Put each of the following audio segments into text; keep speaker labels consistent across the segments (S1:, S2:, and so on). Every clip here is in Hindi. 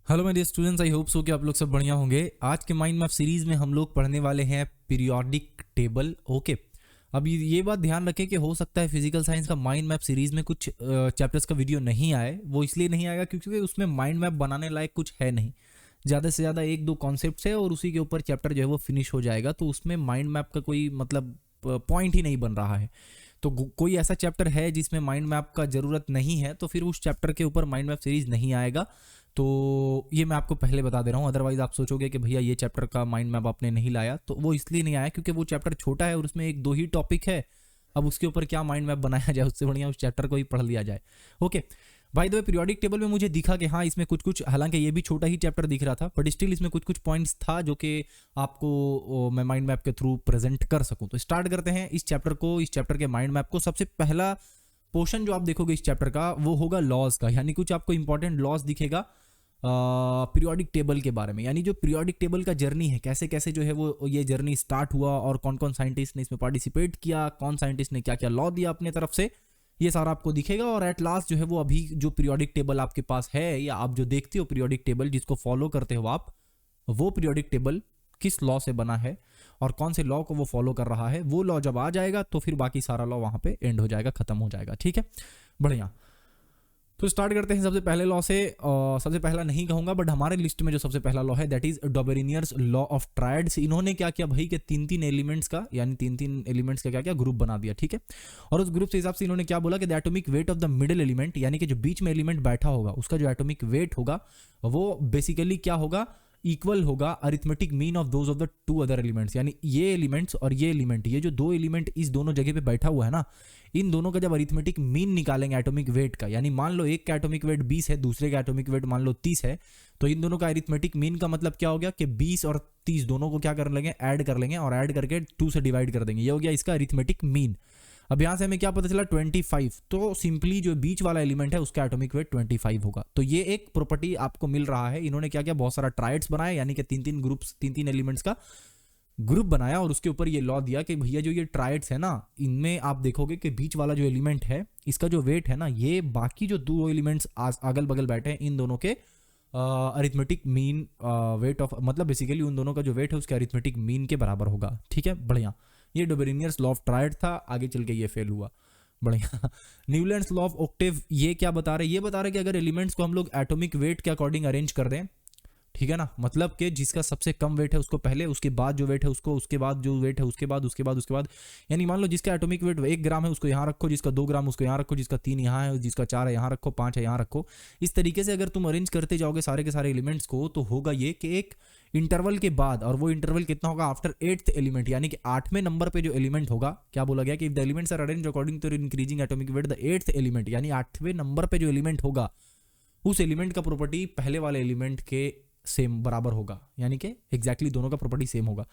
S1: Hello my dear students, I hope so कि आप लोग सब बढ़िया होंगे। आज के माइंड मैप सीरीज में हम लोग पढ़ने वाले हैं पीरियोडिक टेबल। ओके, अब ये बात ध्यान रखें कि हो सकता है फिजिकल साइंस का माइंड मैप सीरीज में कुछ चैप्टर्स का वीडियो नहीं आए। वो इसलिए नहीं आएगा क्योंकि उसमें माइंड मैप बनाने लायक कुछ है नहीं। ज़्यादा से ज़्यादा एक दो कॉन्सेप्ट्स है और उसी के ऊपर चैप्टर जो है वो फिनिश हो जाएगा, तो उसमें माइंड मैप का कोई मतलब पॉइंट ही नहीं बन रहा है। तो कोई ऐसा चैप्टर है जिसमें माइंड मैप का ज़रूरत नहीं है तो फिर उस चैप्टर के ऊपर माइंड मैप सीरीज नहीं आएगा। तो ये मैं आपको पहले बता दे रहा हूँ, अदरवाइज आप सोचोगे कि भैया ये चैप्टर का माइंड मैप आपने नहीं लाया। तो वो इसलिए नहीं आया क्योंकि वो चैप्टर छोटा है और उसमें एक दो ही टॉपिक है। अब उसके ऊपर क्या माइंड मैप बनाया जाए, उससे बढ़िया उस चैप्टर को ही पढ़ लिया जाए। ओके, भाई द वे पीरियोडिक टेबल में मुझे दिखा कि हाँ इसमें कुछ कुछ, हालांकि ये भी छोटा ही चैप्टर दिख रहा था, बट स्टिल इसमें कुछ कुछ पॉइंट्स था जो कि आपको मैं माइंड मैप के थ्रू प्रेजेंट कर सकूं। तो स्टार्ट करते हैं इस चैप्टर को, इस चैप्टर के माइंड मैप को। सबसे पहला पोर्शन जो आप देखोगे इस चैप्टर का वो होगा लॉज का, यानी कुछ आपको इंपॉर्टेंट लॉज दिखेगा पीरियोडिक टेबल के बारे में। यानी जो पीरियोडिक टेबल का जर्नी है, कैसे कैसे जो है वो ये जर्नी स्टार्ट हुआ और कौन कौन साइंटिस्ट ने इसमें पार्टिसिपेट किया, कौन साइंटिस्ट ने क्या क्या लॉ दिया अपने तरफ से, ये सारा आपको दिखेगा। और एट लास्ट जो है वो अभी जो पीरियोडिक टेबल आपके पास है या आप जो देखते हो पीरियोडिक टेबल जिसको फॉलो करते हो आप, वो पीरियोडिक टेबल किस लॉ से बना है और कौन से लॉ को वो फॉलो कर रहा है, वो लॉ जब आ जाएगा तो फिर बाकी सारा लॉ वहां पे एंड हो जाएगा, खत्म हो जाएगा। ठीक है, बढ़िया। तो स्टार्ट करते हैं सबसे पहले लॉ से। सबसे पहला नहीं कहूंगा, बट हमारे लिस्ट में जो सबसे पहला लॉ है that is Dobereiner's law of triads. इन्होंने क्या किया भाई कि तीन तीन एलिमेंट्स का, यानी तीन तीन एलिमेंट्स का क्या क्या ग्रुप बना दिया। ठीक है, और उस ग्रुप के हिसाब से इन्होंने क्या बोला कि the atomic weight of the middle element, यानी कि जो बीच में एलिमेंट बैठा होगा उसका जो एटॉमिक वेट होगा वो बेसिकली क्या होगा, इक्वल होगा arithmetic mean of those of the two other elements. यानी ये एलिमेंट्स और ये एलिमेंट, ये जो दो एलिमेंट इस दोनों जगह पे बैठा हुआ है ना, इन दोनों का जब अरिथमेटिक मीन निकालेंगे एटॉमिक वेट का, यानी मान लो एक का एटॉमिक वेट 20 है, दूसरे का एटॉमिक वेट मान लो 30 है, तो इन दोनों का अरिथमेटिक मीन का मतलब क्या हो गया कि 20 और 30 दोनों को क्या कर लेंगे, ऐड कर लेंगे और ऐड करके 2 से डिवाइड कर देंगे। ये हो गया इसका अरिथमेटिक मीन। अब यहां से हमें क्या पता चला 25, तो सिंपली जो बीच वाला एलिमेंट है उसका एटॉमिक वेट 25 होगा। तो ये एक प्रॉपर्टी आपको मिल रहा है। इन्होंने क्या किया, बहुत सारा ट्राइड्स बनाया, यानी कि तीन तीन ग्रुप्स, तीन तीन एलिमेंट्स का ग्रुप बनाया और उसके ऊपर ये लॉ दिया कि भैया जो ये ट्राइड्स है ना, इनमें आप देखोगे कि बीच वाला जो एलिमेंट है इसका जो वेट है ना, ये बाकी जो दो एलिमेंट्स अगल बगल बैठे हैं इन दोनों के अरिथमेटिक मीन वेट ऑफ, मतलब बेसिकली उन दोनों का जो वेट है उसके अरिथमेटिक मीन के बराबर होगा। ठीक है, बढ़िया। ये डॉबेरिनियर्स लॉ ऑफ ट्रायड था, आगे चल के ये फेल हुआ। बढ़िया। न्यूलैंड्स लॉ ऑफ ऑक्टेव, ये क्या बता रहे, ये बता रहे कि अगर एलिमेंट्स को हम लोग एटॉमिक वेट के अकॉर्डिंग अरेंज कर दें, ठीक है ना, मतलब कि जिसका सबसे कम वेट है उसको पहले, उसके बाद जो वेट है उसको, उसके बाद जो वेट है उसके बाद, उसके बाद उसके बाद, यानी मान लो जिसका एटॉमिक वेट 1 ग्राम है उसको यहाँ रखो, जिसका 2 ग्राम उसको यहाँ रखो, जिसका 3 यहाँ है, जिसका 4 है यहाँ रखो, 5 है यहाँ रखो। इस तरीके से अगर तुम अरेंज करते जाओगे सारे के सारे एलिमेंट्स को, तो होगा ये कि एक इंटरवल के बाद, और वो इंटरवल कितना होगा, आफ्टर 8th एलिमेंट, यानी कि 8वें नंबर पे जो एलिमेंट होगा, क्या बोला गया कि if the elements are arranged according to increasing atomic weight, the 8th element, यानी 8वें नंबर पे जो एलिमेंट होगा उस एलिमेंट का प्रॉपर्टी पहले वाले एलिमेंट के सेम बराबर होगा, यानी कि एग्जैक्टली दोनों का प्रॉपर्टी सेम होगा।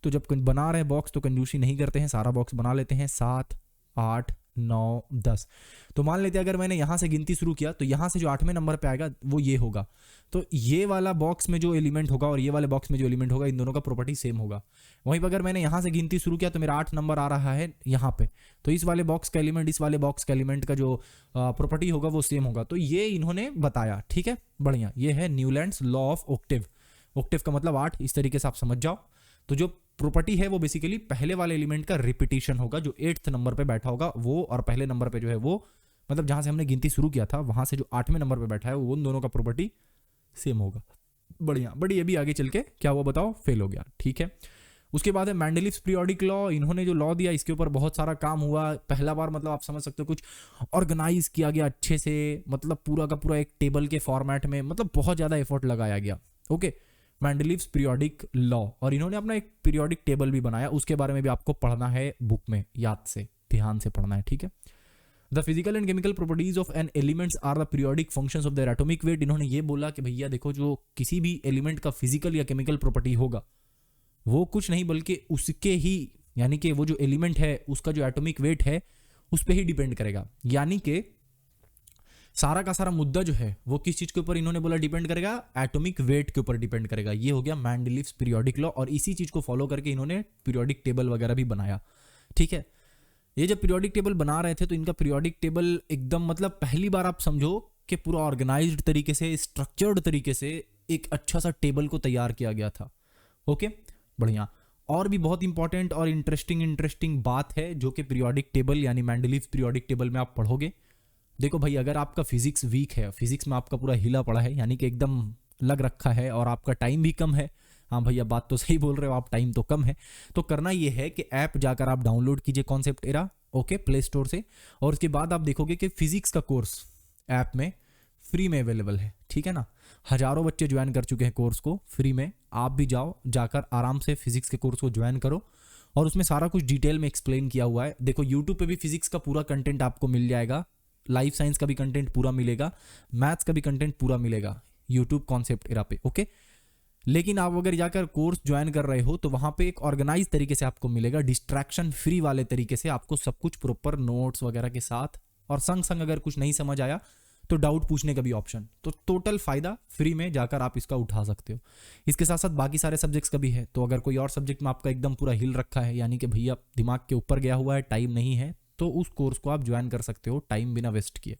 S1: तो जब बना रहे हैं बॉक्स तो कंजूसी नहीं करते हैं, सारा बॉक्स बना लेते हैं 7, 8, 9, 10। तो मान लेते हैं अगर मैंने यहां से गिनती शुरू किया तो यहां से जो 8वें नंबर पे आएगा वो ये होगा। तो ये वाला बॉक्स में जो एलिमेंट होगा और ये वाले बॉक्स में जो एलिमेंट होगा, इन दोनों का प्रॉपर्टी सेम होगा। वहीं पर अगर मैंने यहां से गिनती शुरू किया तो मेरा 8 नंबर आ रहा है यहाँ पे, तो इस वाले बॉक्स का एलिमेंट इस वाले बॉक्स का एलिमेंट का जो प्रॉपर्टी होगा वो सेम होगा। तो ये इन्होंने बताया। ठीक है, बढ़िया। ये है Newlands law of Octave. Octave का मतलब 8, इस तरीके से आप समझ जाओ। तो जो प्रॉपर्टी है वो बेसिकली पहले वाले एलिमेंट का रिपीटिशन होगा, जो 8th नंबर पे बैठा होगा वो, और पहले नंबर पे जो है वो, मतलब जहां से हमने गिनती शुरू किया था वहां से जो 8वें नंबर पे बैठा है वो, उन दोनों का प्रॉपर्टी सेम होगा। बढ़िया। बट ये भी आगे चल के क्या हुआ बताओ, फेल हो गया। ठीक है, उसके बाद है मेंडलीव्स पीरियोडिक लॉ। इन्होंने जो लॉ दिया इसके ऊपर बहुत सारा काम हुआ। पहला बार मतलब आप समझ सकते हो कुछ ऑर्गेनाइज किया गया अच्छे से, मतलब पूरा का पूरा एक टेबल के फॉर्मेट में, मतलब बहुत ज्यादा एफर्ट लगाया गया। ओके, मेंडलीव्स पीरियोडिक लॉ, और इन्होंने अपना एक पीरियोडिक टेबल भी बनाया, उसके बारे में भी आपको पढ़ना है बुक में, याद से ध्यान से पढ़ना है। ठीक है, the physical and chemical properties of an elements are the periodic functions of their atomic weight. इन्होंने ये बोला कि भैया देखो, जो किसी भी एलिमेंट का फिजिकल या केमिकल प्रॉपर्टी होगा वो कुछ नहीं बल्कि उसके ही, यानी कि वो जो एलिमेंट है उसका जो एटॉमिक वेट है उस पर ही डिपेंड करेगा। यानी कि सारा का सारा मुद्दा जो है वो किस चीज के ऊपर इन्होंने बोला डिपेंड करेगा, एटॉमिक वेट के ऊपर डिपेंड करेगा। ये हो गया मेंडलीव्स पीरियोडिक लॉ, और इसी चीज को फॉलो करके इन्होंने पीरियोडिक टेबल वगैरह भी बनाया। ठीक है, ये जब पीरियोडिक टेबल बना रहे थे तो इनका पीरियोडिक टेबल एकदम, मतलब पहली बार आप समझो कि पूरा ऑर्गेनाइज्ड तरीके से, स्ट्रक्चर्ड तरीके से एक अच्छा सा टेबल को तैयार किया गया था। ओके, बढ़िया। और भी बहुत इंपॉर्टेंट और इंटरेस्टिंग बात है जो कि पीरियोडिक टेबल यानी मेंडलीव पीरियोडिक टेबल में आप पढ़ोगे। देखो भाई, अगर आपका फिजिक्स वीक है, फिजिक्स में आपका पूरा हिला पड़ा है, यानी कि एकदम लग रखा है और आपका टाइम भी कम है, हाँ भैया बात तो सही बोल रहे हो आप, टाइम तो कम है, तो करना ये है कि ऐप जाकर आप डाउनलोड कीजिए concept era, okay, play store से। और उसके बाद आप देखोगे कि फिजिक्स का कोर्स ऐप में फ्री में अवेलेबल है, ठीक है ना। हजारों बच्चे ज्वाइन कर चुके हैं कोर्स को फ्री में, आप भी जाओ, जाकर आराम से फिजिक्स के कोर्स को ज्वाइन करो। और उसमें सारा कुछ डिटेल में एक्सप्लेन किया हुआ है। देखो यूट्यूब पे भी फिजिक्स का पूरा कंटेंट आपको मिल जाएगा, लाइफ साइंस का भी कंटेंट पूरा मिलेगा, मैथ्स का भी कंटेंट पूरा मिलेगा यूट्यूब कॉन्सेप्ट एरा पे, ओके। लेकिन आप अगर जाकर कोर्स ज्वाइन कर रहे हो तो वहां पे एक ऑर्गेनाइज तरीके से आपको मिलेगा, डिस्ट्रैक्शन फ्री वाले तरीके से आपको सब कुछ प्रॉपर नोट्स वगैरह के साथ, और संग संग अगर कुछ नहीं समझ आया तो डाउट पूछने का भी ऑप्शन। तो टोटल फायदा फ्री में जाकर आप इसका उठा सकते हो। इसके साथ साथ बाकी सारे सब्जेक्ट्स का भी है। तो अगर कोई और सब्जेक्ट में आपका एकदम पूरा हिल रखा है, यानी कि भैया दिमाग के ऊपर गया हुआ है, टाइम नहीं है, तो उस कोर्स को आप ज्वाइन कर सकते हो टाइम बिना वेस्ट किए।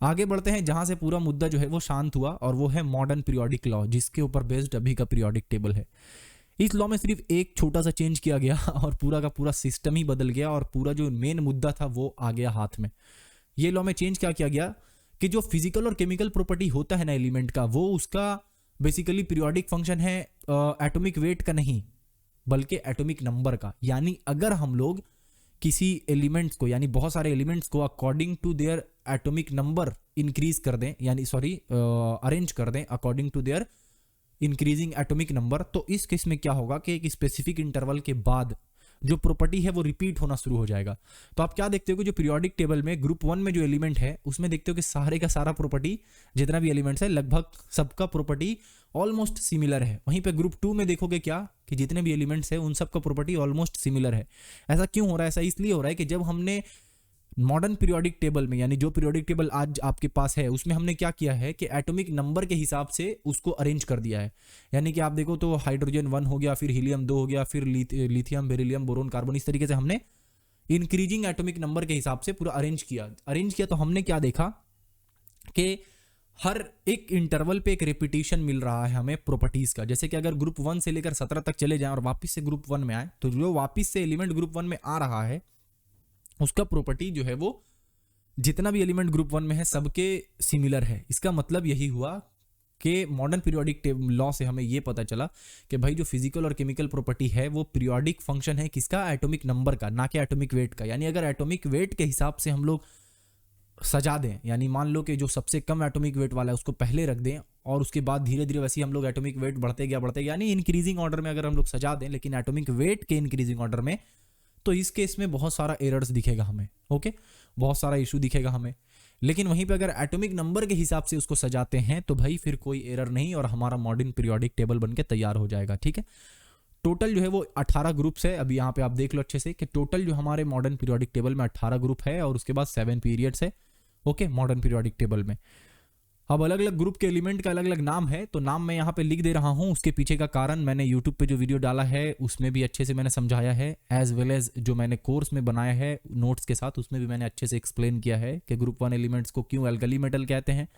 S1: आगे बढ़ते हैं, जहां से पूरा मुद्दा जो है वो शांत हुआ, और वो है मॉडर्न पीरियोडिक लॉ, जिसके ऊपर बेस्ड अभी का पीरियोडिक टेबल है। इस लॉ में सिर्फ एक छोटा सा चेंज किया गया और पूरा का पूरा सिस्टम ही बदल गया, और पूरा जो मेन मुद्दा था वो आ गया हाथ में। ये लॉ में चेंज क्या किया गया कि जो फिजिकल और केमिकल प्रॉपर्टी होता है ना एलिमेंट का, वो उसका बेसिकली पीरियोडिक फंक्शन है एटॉमिक वेट का नहीं, बल्कि एटॉमिक नंबर का। यानी अगर हम लोग किसी एलिमेंट्स को, यानी बहुत सारे एलिमेंट्स को according to their atomic number increase कर दें, यानी अरेंज कर दें according to their increasing atomic number, तो इस केस में क्या होगा कि एक स्पेसिफिक इंटरवल के बाद जो प्रॉपर्टी है वो रिपीट होना शुरू हो जाएगा। तो आप क्या देखते हो कि जो पीरियोडिक टेबल में ग्रुप 1 में जो एलिमेंट है उसमें देखते हो कि सारे का सारा प्रॉपर्टी, जितना भी एलिमेंट्स है लगभग सबका प्रॉपर्टी ऑलमोस्ट सिमिलर है। वहीं पे ग्रुप 2 में देखोगे क्या कि जितने भी एलिमेंट्स है उन सबका प्रॉपर्टी ऑलमोस्ट सिमिलर है। ऐसा क्यों हो रहा है? ऐसा इसलिए हो रहा है कि जब हमने मॉडर्न पीरियोडिक टेबल में, यानी जो पीरियोडिक टेबल आज आपके पास है, उसमें हमने क्या किया है कि एटॉमिक नंबर के हिसाब से उसको अरेंज कर दिया है। यानी कि आप देखो तो हाइड्रोजन 1 हो गया, फिर हीलियम 2 हो गया, फिर लिथियम, बेरिलियम, बोरोन, कार्बन, इस तरीके से हमने इंक्रीजिंग एटॉमिक नंबर के हिसाब से पूरा अरेंज किया। तो हमने क्या देखा कि हर एक इंटरवल पे एक रिपीटिशन मिल रहा है हमें प्रॉपर्टीज का। जैसे कि अगर ग्रुप 1 से लेकर 17 तक चले जाएं और वापस से ग्रुप 1 में आए, तो जो वापस से एलिमेंट ग्रुप 1 में आ रहा है उसका प्रॉपर्टी जो है वो जितना भी एलिमेंट ग्रुप 1 में है सबके सिमिलर है। इसका मतलब यही हुआ कि मॉडर्न पीरियोडिक लॉ से हमें ये पता चला कि भाई जो फिजिकल और केमिकल प्रॉपर्टी है वो पीरियोडिक फंक्शन है किसका? एटॉमिक नंबर का, ना कि एटॉमिक वेट का। यानी अगर एटॉमिक वेट के हिसाब से हम लोग सजा दें, यानी मान लो कि जो सबसे कम एटॉमिक वेट वाला है उसको पहले रख दें, और उसके बाद धीरे धीरे वैसे ही हम लोग एटॉमिक वेट बढ़ते गया, यानी इंक्रीजिंग ऑर्डर में अगर हम लोग सजा दें, लेकिन एटॉमिक वेट के इंक्रीजिंग ऑर्डर में, तो इस केस में बहुत सारा एरर्स दिखेगा हमें, ओके, बहुत सारा इशू दिखेगा हमें। लेकिन वहीं पे अगर एटॉमिक नंबर के हिसाब से उसको सजाते हैं तो भाई फिर कोई एरर नहीं, और हमारा मॉडर्न पीरियोडिक टेबल बनके तैयार हो जाएगा, ठीक है। टोटल जो है वो 18 ग्रुप्स है। अभी यहाँ पे आप देख लो अच्छे से कि टोटल जो हमारे मॉडर्न पीरियोडिक टेबल में 18 ग्रुप है, और उसके बाद 7 पीरियड्स है, ओके, मॉडर्न पीरियोडिक टेबल में। अब अलग अलग ग्रुप के एलिमेंट का अलग अलग नाम है, तो नाम मैं यहाँ पे लिख दे रहा हूँ। उसके पीछे का कारण मैंने यूट्यूब पे जो वीडियो डाला है उसमें भी अच्छे से मैंने समझाया है, एज वेल एज जो मैंने कोर्स में बनाया है नोट्स के साथ, उसमें भी मैंने अच्छे से एक्सप्लेन किया है कि ग्रुप 1 एलिमेंट्स को क्यों अल्कली मेटल कहते हैं,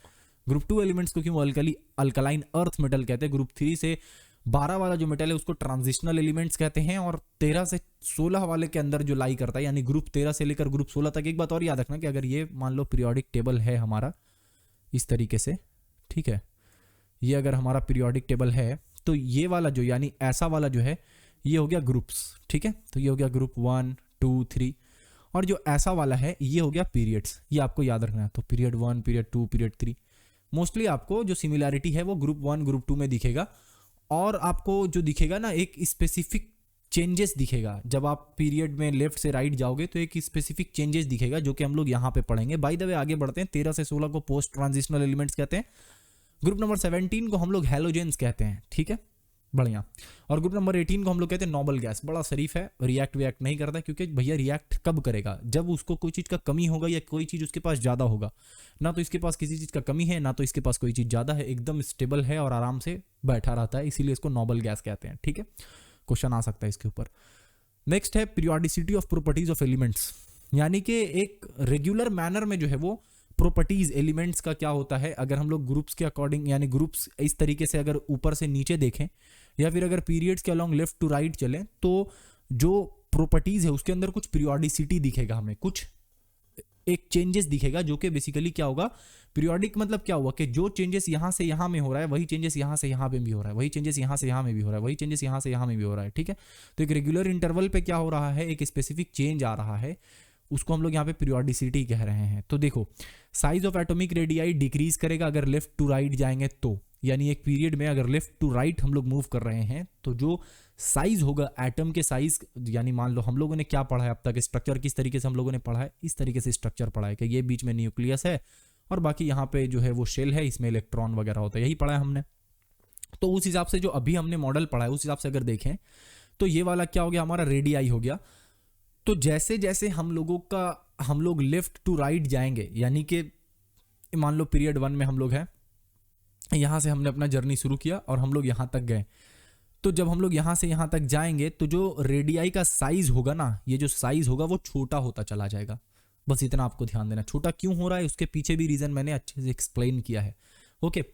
S1: ग्रुप 2 एलिमेंट्स को क्यों अल्कलाइन अर्थ मेटल कहते हैं, ग्रुप 3 से 12 वाला जो मेटल है उसको ट्रांजिशनल एलिमेंट्स कहते हैं, और 13 से 16 वाले के अंदर जो लाई करता है, यानी ग्रुप 13 से लेकर ग्रुप 16 तक। एक बात और याद रखना कि अगर ये मान लो पीरियोडिक टेबल है हमारा इस तरीके से, ठीक है, ये अगर हमारा पीरियोडिक टेबल है तो ये वाला जो, यानी ऐसा वाला जो है ये हो गया ग्रुप्स, ठीक है। तो ये हो गया ग्रुप 1, 2, 3, और जो ऐसा वाला है ये हो गया पीरियड्स। ये आपको याद रखना है। तो पीरियड 1, पीरियड 2, पीरियड 3, मोस्टली आपको जो सिमिलैरिटी है वो ग्रुप 1, ग्रुप 2 में दिखेगा, और आपको जो दिखेगा ना एक स्पेसिफिक चेंजेस दिखेगा। जब आप पीरियड में लेफ्ट से राइट जाओगे तो एक स्पेसिफिक चेंजेस दिखेगा, जो कि हम लोग यहाँ पे पढ़ेंगे। बाय द वे आगे बढ़ते हैं। 13 से 16 को पोस्ट ट्रांजिशनल एलिमेंट्स कहते हैं। ग्रुप नंबर 17 को हम लोग हैलोजेंस कहते हैं, ठीक है, बढ़िया। और ग्रुप नंबर 18 को हम लोग कहते हैं नोबल गैस। बड़ा शरीफ है, रिएक्ट नहीं करता, क्योंकि भैया रिएक्ट कब करेगा? जब उसको कोई चीज़ का कमी होगा या कोई चीज़ उसके पास ज़्यादा होगा। ना तो इसके पास किसी चीज़ का कमी है, ना तो इसके पास कोई चीज़ ज़्यादा है, एकदम स्टेबल है और आराम से बैठा रहता है, इसीलिए इसको नोबल गैस कहते हैं, ठीक है। क्वेश्चन आ सकता है इसके ऊपर। नेक्स्ट है periodicity of properties of elements, यानी कि एक रेगुलर मैनर में जो है वो प्रॉपर्टीज एलिमेंट्स का क्या होता है, अगर हम लोग ग्रुप्स के अकॉर्डिंग यानी ग्रुप्स इस तरीके से अगर ऊपर से नीचे देखें या फिर अगर पीरियड्स के अलॉन्ग लेफ्ट टू राइट चलें, तो जो प्रॉपर्टीज है उसके अंदर कुछ पीरियोडिसिटी दिखेगा, हमें कुछ एक चेंजेस दिखेगा, जो कि बेसिकली क्या होगा, पीरियोडिक मतलब क्या हुआ कि जो चेंजेस यहां से यहां में हो रहा है वही चेंजेस यहां से यहां पे भी हो रहा है, वही चेंजेस यहां से यहां में भी हो रहा है, वही चेंजेस यहां से यहां में भी हो रहा है। ठीक है, तो एक रेगुलर इंटरवल पे क्या हो रहा है, एक स्पेसिफिक चेंज आ रहा है, उसको हम लोग यहाँ पे पीरियोडिसिटी कह रहे हैं। तो देखो, size of atomic radii decrease करेगा अगर लेफ्ट टू राइट जाएंगे तो, यानी एक पीरियड में अगर लेफ्ट टू राइट हम लोग मूव कर रहे हैं तो जो साइज होगा एटम के साइज, यानी मान लो हम लोगों ने क्या पढ़ा है अब तक, स्ट्रक्चर किस तरीके से हम लोगों ने पढ़ा है, इस तरीके से स्ट्रक्चर पढ़ा है कि ये बीच में न्यूक्लियस है और बाकी यहाँ पे जो है वो शेल है, इसमें इलेक्ट्रॉन वगैरह होता है, यही पढ़ा है हमने। तो उस हिसाब से जो अभी हमने मॉडल पढ़ा है उस हिसाब से अगर देखें तो ये वाला क्या हो गया, हमारा रेडियाई हो गया। तो जैसे जैसे हम लोग लेफ्ट टू राइट जाएंगे, यानी कि मान लो पीरियड 1 में हम लोग हैं, यहां से हमने अपना जर्नी शुरू किया और हम लोग यहां तक गए, तो जब हम लोग यहां से यहां तक जाएंगे तो जो रेडियाई का साइज होगा ना, ये जो साइज होगा वो छोटा होता चला जाएगा। बस इतना आपको ध्यान देना। छोटा क्यों हो रहा है उसके पीछे भी रीजन मैंने अच्छे से एक्सप्लेन किया है। ओके,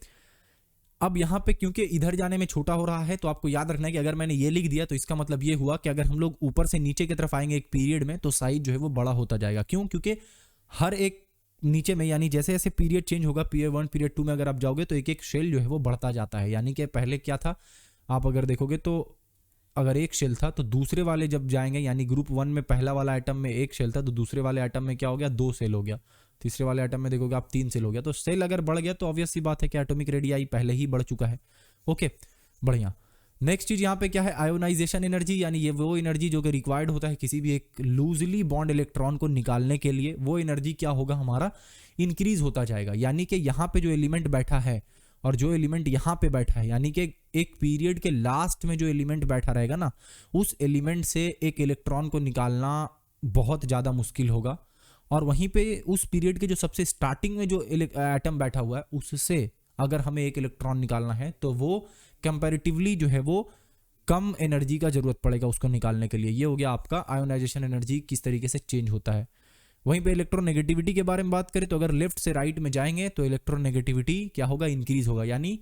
S1: अब यहाँ पे क्योंकि इधर जाने में छोटा हो रहा है तो आपको याद रखना है कि अगर मैंने ये लिख दिया तो इसका मतलब ये हुआ कि अगर हम लोग ऊपर से नीचे की तरफ आएंगे एक पीरियड में तो साइज जो है वो बड़ा होता जाएगा। क्यों? क्योंकि हर एक नीचे में, यानी जैसे जैसे पीरियड चेंज होगा, पीरियड 1 पीरियड 2 में अगर आप जाओगे तो एक एक शेल जो है वो बढ़ता जाता है। यानी कि पहले क्या था, आप अगर देखोगे तो अगर एक शेल था तो दूसरे वाले जब जाएंगे, यानी ग्रुप 1 में पहला वाला आइटम में एक शेल था तो दूसरे वाले आइटम में क्या हो गया, 2 सेल हो गया। तीसरे वाले आइटम में देखोगे आप 3 सेल हो गया। तो सेल अगर बढ़ गया तो ऑब्वियस सी बात है कि एटॉमिक रेडियाई पहले ही बढ़ चुका है। ओके, बढ़िया। नेक्स्ट चीज यहाँ पे क्या है, आयोनाइजेशन एनर्जी, यानी ये वो एनर्जी जो कि रिक्वायर्ड होता है किसी भी एक लूजली बॉन्ड इलेक्ट्रॉन को निकालने के लिए, वो एनर्जी क्या होगा, हमारा इंक्रीज होता जाएगा। यानी कि यहाँ पे जो एलिमेंट बैठा है और जो एलिमेंट यहाँ पे बैठा है, यानी कि एक पीरियड के लास्ट में जो एलिमेंट बैठा रहेगा ना, उस एलिमेंट से एक इलेक्ट्रॉन को निकालना बहुत ज़्यादा मुश्किल होगा। और वहीं पे उस पीरियड के जो सबसे स्टार्टिंग में जो एटम बैठा हुआ है उससे अगर हमें एक इलेक्ट्रॉन निकालना है तो वो कंपैरेटिवली जो है वो कम एनर्जी का जरूरत पड़ेगा उसको निकालने के लिए। ये हो गया आपका आयोनाइजेशन एनर्जी किस तरीके से चेंज होता है। वहीं पे इलेक्ट्रोनेगेटिविटी के बारे में बात करें तो अगर लेफ्ट से राइट में जाएंगे तो इलेक्ट्रोनेगेटिविटी क्या होगा, इंक्रीज होगा। यानी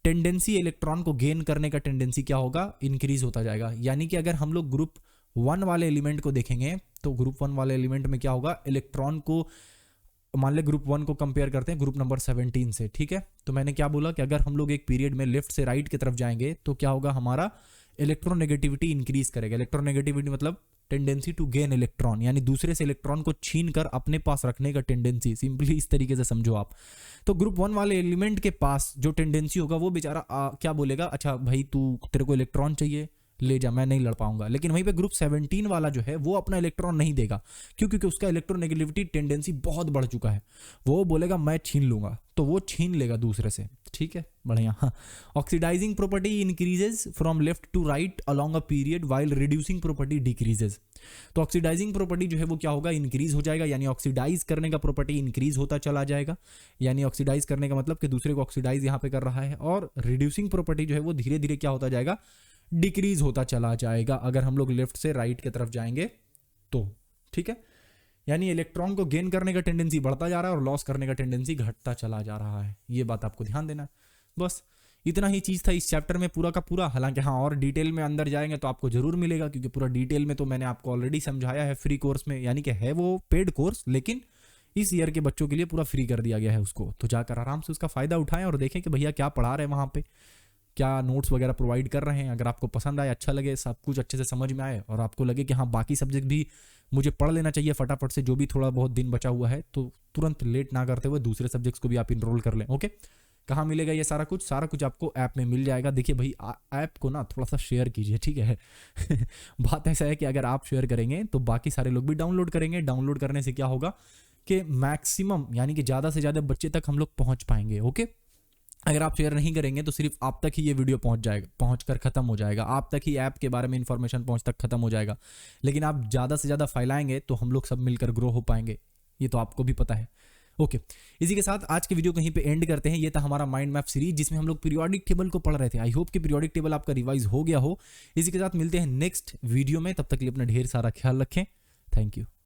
S1: टेंडेंसी इलेक्ट्रॉन को गेन करने का टेंडेंसी क्या होगा, इंक्रीज होता जाएगा। यानी कि अगर हम लोग ग्रुप 1 वाले एलिमेंट को देखेंगे तो ग्रुप 1 वाले एलिमेंट में क्या होगा, इलेक्ट्रॉन को मान ले ग्रुप 1 को कंपेयर करते हैं ग्रुप नंबर 17 से। ठीक है, तो मैंने क्या बोला कि अगर हम लोग एक पीरियड में लेफ्ट से राइट की तरफ जाएंगे तो क्या होगा, हमारा इलेक्ट्रोनेगेटिविटी इंक्रीज करेगा। इलेक्ट्रोनेगेटिविटी मतलब टेंडेंसी टू गेन इलेक्ट्रॉन, यानी दूसरे से इलेक्ट्रॉन को छीन कर अपने पास रखने का टेंडेंसी, सिंपली इस तरीके से समझो आप। तो ग्रुप 1 वाले एलिमेंट के पास जो टेंडेंसी होगा वो बेचारा क्या बोलेगा, अच्छा भाई तेरे को इलेक्ट्रॉन चाहिए, ले जा, मैं नहीं लड़ पाऊंगा। लेकिन वहीं पे ग्रुप 17 वाला जो है वो अपना इलेक्ट्रॉन नहीं देगा। क्यों? क्योंकि उसका इलेक्ट्रोनेगेटिविटी टेंडेंसी बहुत बढ़ चुका है। वो बोलेगा मैं छीन लूंगा, तो वो छीन लेगा दूसरे से। ठीक है, बढ़िया। हाँ, oxidising property increases from left to right along a period while reducing property decreases. तो ऑक्सीडाइजिंग प्रॉपर्टी जो है वो क्या होगा, इंक्रीज हो जाएगा। यानी ऑक्सीडाइज करने का प्रॉपर्टी इंक्रीज होता चला जाएगा। यानी ऑक्सीडाइज करने का मतलब कि दूसरे को ऑक्सीडाइज यहाँ पे कर रहा है। और रिड्यूसिंग प्रॉपर्टी जो है वो धीरे धीरे क्या होता जाएगा, डिक्रीज होता चला जाएगा अगर हम लोग लेफ्ट से राइट की तरफ जाएंगे तो। ठीक है, यानी इलेक्ट्रॉन को गेन करने का टेंडेंसी बढ़ता जा रहा है और लॉस करने का टेंडेंसी घटता चला जा रहा है। ये बात आपको ध्यान देना। बस इतना ही चीज था इस चैप्टर में पूरा का पूरा। हालांकि हाँ, और डिटेल में अंदर जाएंगे तो आपको जरूर मिलेगा, क्योंकि पूरा डिटेल में तो मैंने आपको ऑलरेडी समझाया है फ्री कोर्स में। यानी कि है वो पेड कोर्स, लेकिन इस ईयर के बच्चों के लिए पूरा फ्री कर दिया गया है उसको। तो जाकर आराम से उसका फायदा उठाएं और देखें कि भैया क्या पढ़ा रहे हैं वहाँ पे, क्या नोट्स वगैरह प्रोवाइड कर रहे हैं। अगर आपको पसंद आए, अच्छा लगे, सब कुछ अच्छे से समझ में आए और आपको लगे कि हाँ बाकी सब्जेक्ट भी मुझे पढ़ लेना चाहिए फटाफट से, जो भी थोड़ा बहुत दिन बचा हुआ है, तो तुरंत लेट ना करते हुए दूसरे सब्जेक्ट्स को भी आप इनरोल कर लें। ओके, कहाँ मिलेगा ये सारा कुछ? सारा कुछ आपको ऐप में मिल जाएगा। देखिए भाई, ऐप को ना थोड़ा सा शेयर कीजिए, ठीक है। बात ऐसा है कि अगर आप शेयर करेंगे तो बाकी सारे लोग भी डाउनलोड करेंगे। डाउनलोड करने से क्या होगा कि मैक्सिमम यानी कि ज़्यादा से ज़्यादा बच्चे तक हम लोग पहुँच पाएंगे। ओके, अगर आप शेयर नहीं करेंगे तो सिर्फ आप तक ही ये वीडियो पहुंच कर खत्म हो जाएगा। आप तक ही ऐप के बारे में इंफॉर्मेशन पहुंच खत्म हो जाएगा। लेकिन आप ज़्यादा से ज़्यादा फैलाएंगे तो हम लोग सब मिलकर ग्रो हो पाएंगे। ये तो आपको भी पता है। ओके, इसी के साथ आज के वीडियो कहीं पे एंड करते हैं। ये था हमारा माइंड मैप सीरीज जिसमें हम लोग पीरियोडिक टेबल को पढ़ रहे थे। आई होप कि पीरियोडिक टेबल आपका रिवाइज हो गया हो। इसी के साथ मिलते हैं नेक्स्ट वीडियो में। तब तक के लिए अपना ढेर सारा ख्याल रखें। Thank you.